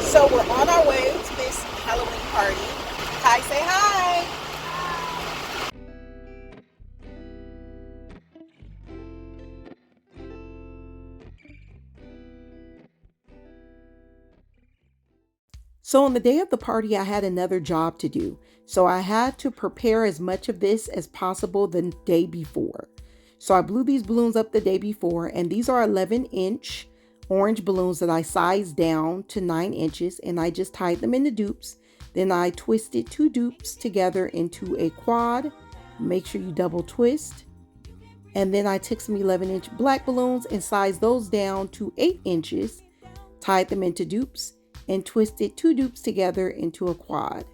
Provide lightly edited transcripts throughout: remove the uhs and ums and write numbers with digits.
So we're on our way to this Halloween party. Kai, say hi. So on the day of the party, I had another job to do. So I had to prepare as much of this as possible the day before. So I blew these balloons up the day before, and these are 11-inch orange balloons that I sized down to 9 inches, and I just tied them into dupes. Then I twisted 2 dupes together into a quad. Make sure you double twist. And then I took some 11-inch black balloons and sized those down to 8 inches, tied them into dupes, and twisted 2 dupes together into a quad.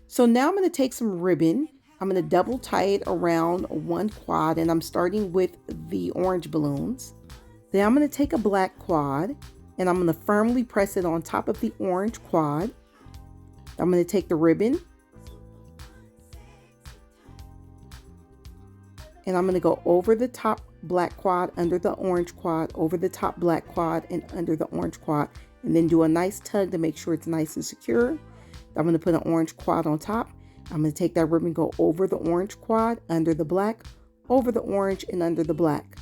So now I'm going to take some ribbon. I'm going to double tie it around one quad, and I'm starting with the orange balloons. Then I'm going to take a black quad and I'm going to firmly press it on top of the orange quad. I'm going to take the ribbon and I'm going to go over the top black quad, under the orange quad, over the top black quad, and under the orange quad, and then do a nice tug to make sure it's nice and secure. I'm going to put an orange quad on top. I'm going to take that ribbon, go over the orange quad, under the black, over the orange, and under the black.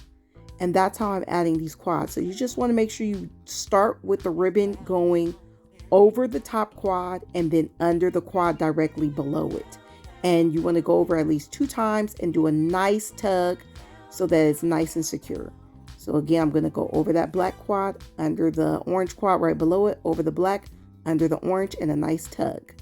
And that's how I'm adding these quads. So you just want to make sure you start with the ribbon going over the top quad and then under the quad directly below it. And you want to go over at least 2 times and do a nice tug so that it's nice and secure. So again, I'm going to go over that black quad, under the orange quad right below it, over the black, under the orange, and a nice tug.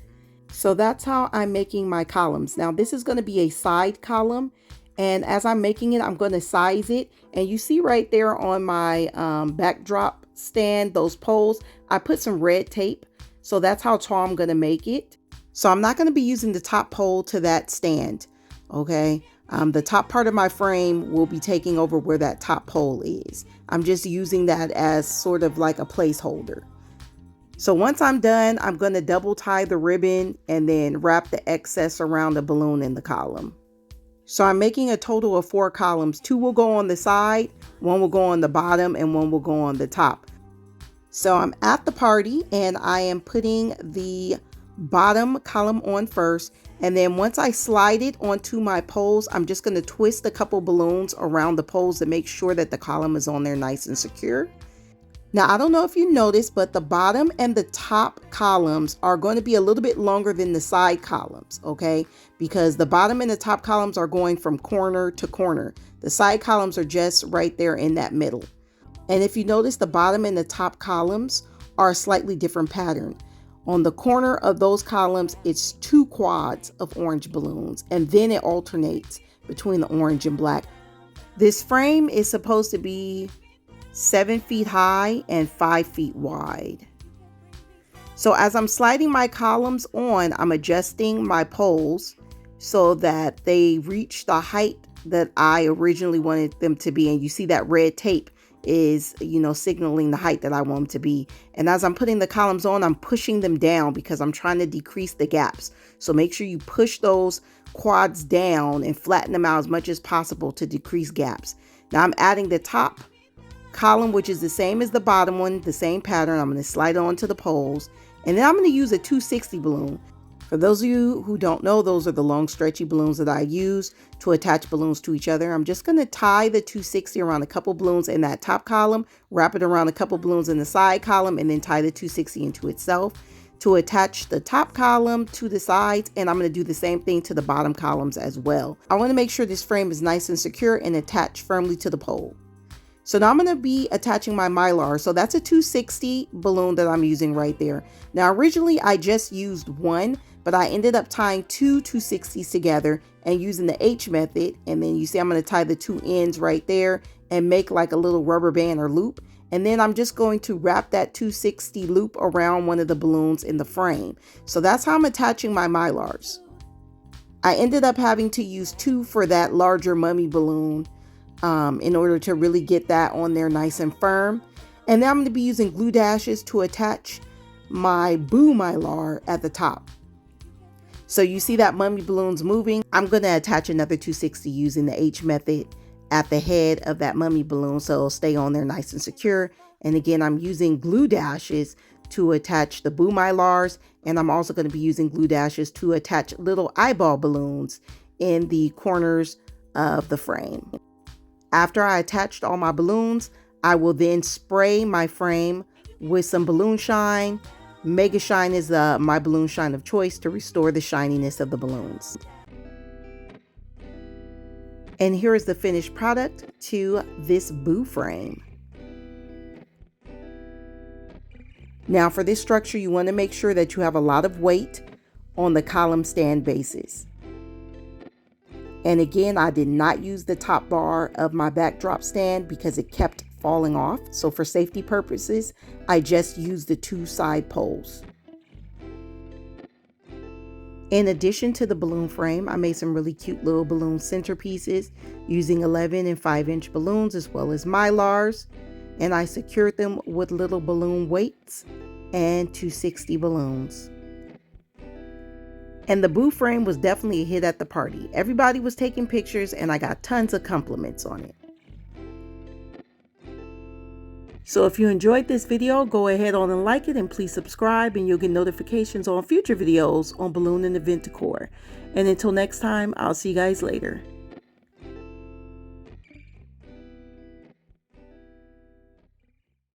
So that's how I'm making my columns. Now this is going to be a side column, and as I'm making it, I'm going to size it. And you see right there on my backdrop stand, those poles, I put some red tape. So that's how tall I'm going to make it. So I'm not going to be using the top pole to that stand. Okay. The top part of my frame will be taking over where that top pole is. I'm just using that as sort of like a placeholder. So once I'm done, I'm going to double tie the ribbon and then wrap the excess around the balloon in the column. So I'm making a total of 4 columns. 2 will go on the side, 1 will go on the bottom, and 1 will go on the top. So I'm at the party and I am putting the bottom column on first. And then once I slide it onto my poles, I'm just going to twist a couple balloons around the poles to make sure that the column is on there nice and secure. Now, I don't know if you noticed, but the bottom and the top columns are going to be a little bit longer than the side columns, okay? Because the bottom and the top columns are going from corner to corner. The side columns are just right there in that middle. And if you notice, the bottom and the top columns are a slightly different pattern. On the corner of those columns, it's 2 quads of orange balloons, and then it alternates between the orange and black. This frame is supposed to be 7 feet high and 5 feet wide. So as I'm sliding my columns on, I'm adjusting my poles so that they reach the height that I originally wanted them to be. And you see that red tape is, signaling the height that I want them to be. And as I'm putting the columns on, I'm pushing them down because I'm trying to decrease the gaps. So make sure you push those quads down and flatten them out as much as possible to decrease gaps. Now I'm adding the top column, which is the same as the bottom one, the same pattern. I'm going to slide it onto the poles, and then I'm going to use a 260 balloon. For those of you who don't know, those are the long stretchy balloons that I use to attach balloons to each other. I'm just going to tie the 260 around a couple balloons in that top column, wrap it around a couple balloons in the side column, and then tie the 260 into itself to attach the top column to the sides. And I'm going to do the same thing to the bottom columns as well. I want to make sure this frame is nice and secure and attached firmly to the pole. So now I'm going to be attaching my mylar. So that's a 260 balloon that I'm using right there. Now, originally I just used 1, but I ended up tying 2 260s together and using the H method. And then you see I'm going to tie the 2 ends right there and make like a little rubber band or loop. And then I'm just going to wrap that 260 loop around one of the balloons in the frame. So that's how I'm attaching my mylars. I ended up having to use 2 for that larger mummy balloon in order to really get that on there nice and firm. And then I'm going to be using glue dashes to attach my Boo Mylar at the top. So you see that mummy balloon's moving. I'm going to attach another 260 using the H method at the head of that mummy balloon so it'll stay on there nice and secure. And again, I'm using glue dashes to attach the Boo Mylars, and I'm also going to be using glue dashes to attach little eyeball balloons in the corners of the frame. After I attached all my balloons, I will then spray my frame with some balloon shine. Mega Shine is my balloon shine of choice to restore the shininess of the balloons. And here is the finished product to this Boo frame. Now for this structure, you want to make sure that you have a lot of weight on the column stand bases. And again, I did not use the top bar of my backdrop stand because it kept falling off. So for safety purposes, I just used the 2 side poles. In addition to the balloon frame, I made some really cute little balloon centerpieces using 11 and 5-inch balloons as well as Mylars. And I secured them with little balloon weights and 260 balloons. And the Boo frame was definitely a hit at the party. Everybody was taking pictures and I got tons of compliments on it. So if you enjoyed this video, go ahead on and like it, and please subscribe, and you'll get notifications on future videos on balloon and event decor. And until next time, I'll see you guys later.